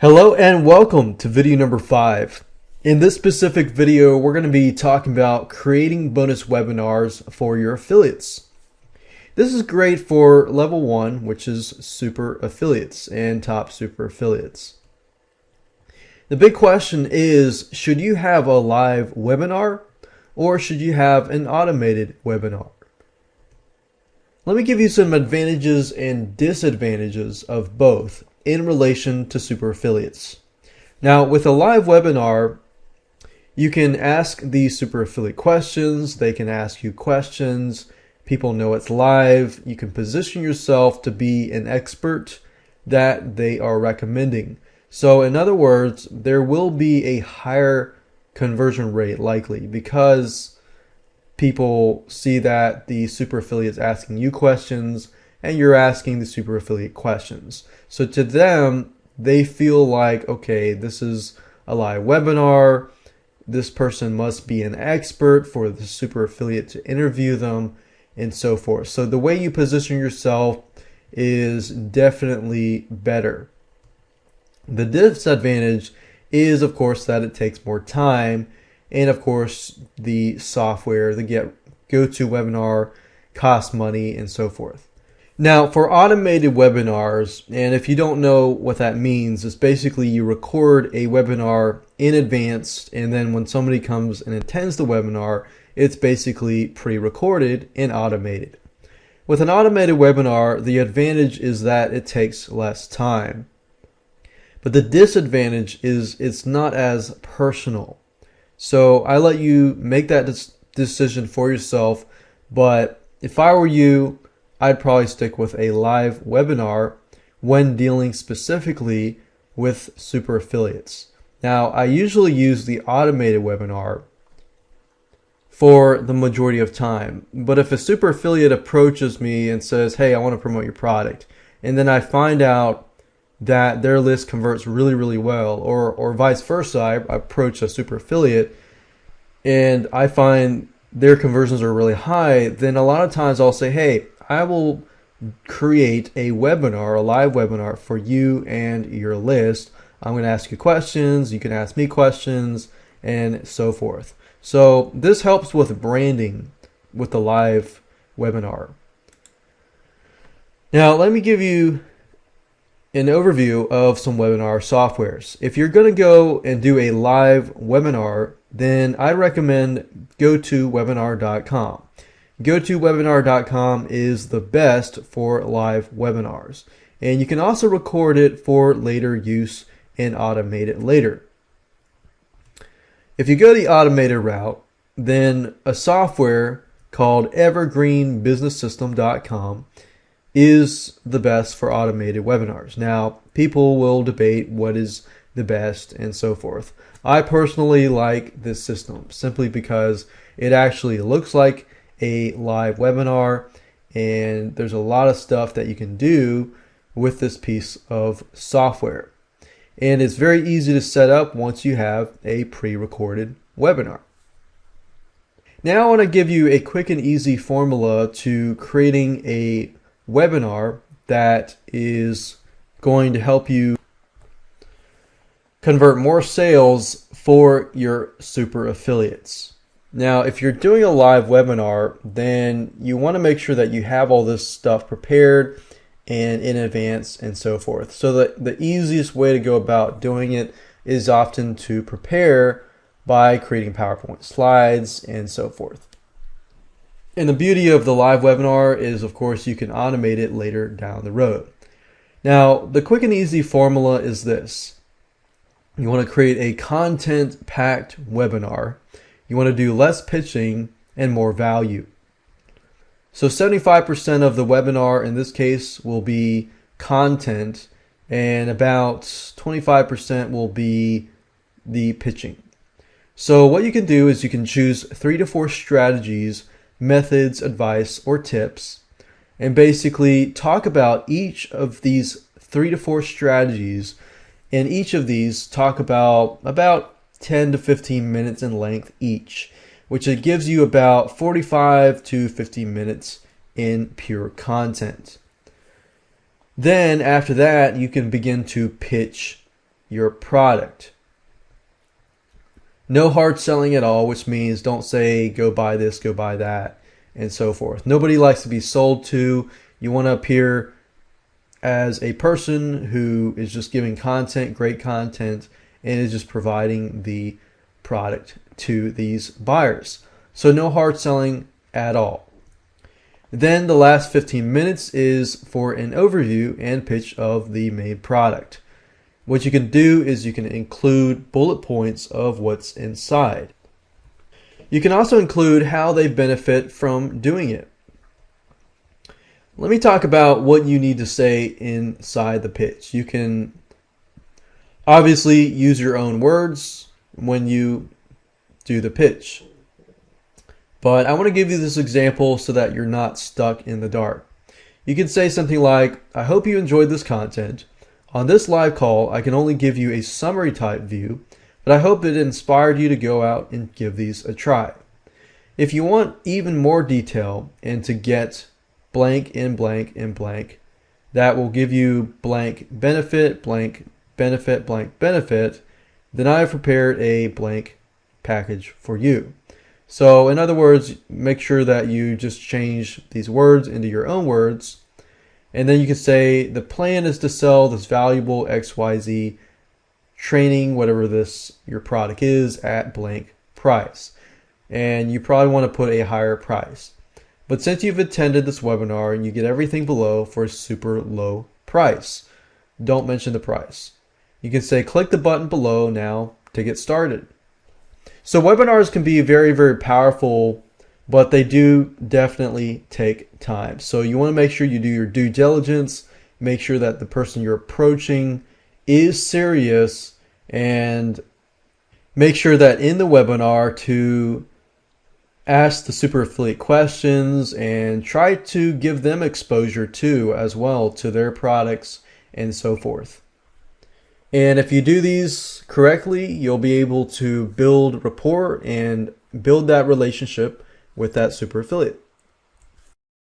Hello and welcome to video number 5. In this specific video, we're going to be talking about creating bonus webinars for your affiliates. This is great for level 1, which is super affiliates and top super affiliates. The big question is, should you have a live webinar or should you have an automated webinar? Let me give you some advantages and disadvantages of both in relation to super affiliates. Now, with a live webinar, you can ask the super affiliate questions, they can ask you questions, people know it's live, you can position yourself to be an expert that they are recommending. So in other words, there will be a higher conversion rate likely because people see that the super affiliate is asking you questions and you're asking the super affiliate questions. So to them, they feel like, okay, this is a live webinar. This person must be an expert for the super affiliate to interview them and so forth. So the way you position yourself is definitely better. The disadvantage is, of course, that it takes more time. And of course, the software, the GoToWebinar costs money and so forth. Now, for automated webinars, and if you don't know what that means, it's basically you record a webinar in advance, and then when somebody comes and attends the webinar, it's basically pre-recorded and automated. With an automated webinar, the advantage is that it takes less time. But the disadvantage is it's not as personal. So I let you make that decision for yourself, but if I were you, I'd probably stick with a live webinar when dealing specifically with super affiliates. Now, I usually use the automated webinar for the majority of time, but if a super affiliate approaches me and says, hey, I want to promote your product, and then I find out that their list converts really well, or vice versa, I approach a super affiliate and I find their conversions are really high, then a lot of times I'll say, hey, I will create a webinar, a live webinar for you and your list. I'm going to ask you questions, you can ask me questions, and so forth. So this helps with branding with the live webinar. Now let me give you an overview of some webinar softwares. If you're going to go and do a live webinar, then I recommend GoToWebinar.com. GoToWebinar.com is the best for live webinars. And you can also record it for later use and automate it later. If you go the automated route, then a software called EvergreenBusinessSystem.com is the best for automated webinars. Now, people will debate what is the best and so forth. I personally like this system simply because it actually looks like a live webinar, and there's a lot of stuff that you can do with this piece of software. And it's very easy to set up once you have a pre-recorded webinar. Now I want to give you a quick and easy formula to creating a webinar that is going to help you convert more sales for your super affiliates. Now, if you're doing a live webinar, then you want to make sure that you have all this stuff prepared and in advance and so forth. So the easiest way to go about doing it is often to prepare by creating PowerPoint slides and so forth. And the beauty of the live webinar is, of course, you can automate it later down the road. Now, the quick and easy formula is this. You want to create a content-packed webinar. You want to do less pitching and more value. So 75% of the webinar in this case will be content, and about 25% will be the pitching. So what you can do is you can choose 3 to 4 strategies, methods, advice, or tips, and basically talk about each of these 3 to 4 strategies, and each of these talk about 10 to 15 minutes in length each, which it gives you about 45 to 50 minutes in pure content. Then after that, you can begin to pitch your product. No hard selling at all, which means don't say go buy this, go buy that, and so forth. Nobody likes to be sold to. You want to appear as a person who is just giving content, great content, and is just providing the product to these buyers. So no hard selling at all. Then the last 15 minutes is for an overview and pitch of the main product. What you can do is you can include bullet points of what's inside. You can also include how they benefit from doing it. Let me talk about what you need to say inside the pitch. You can obviously use your own words when you do the pitch. But I want to give you this example so that you're not stuck in the dark. You can say something like, I hope you enjoyed this content. On this live call, I can only give you a summary type view, but I hope it inspired you to go out and give these a try. If you want even more detail and to get blank in blank in blank, that will give you blank benefit, blank benefit, blank benefit, then I have prepared a blank package for you. So in other words, make sure that you just change these words into your own words. And then you can say the plan is to sell this valuable XYZ training, whatever this your product is, at blank price. And you probably want to put a higher price. But since you've attended this webinar, you get everything below for a super low price. Don't mention the price. You can say click the button below now to get started. So webinars can be very, very powerful, but they do definitely take time. So you want to make sure you do your due diligence, make sure that the person you're approaching is serious, and make sure that in the webinar to ask the super affiliate questions and try to give them exposure too as well to their products and so forth. And if you do these correctly, you'll be able to build rapport and build that relationship with that super affiliate.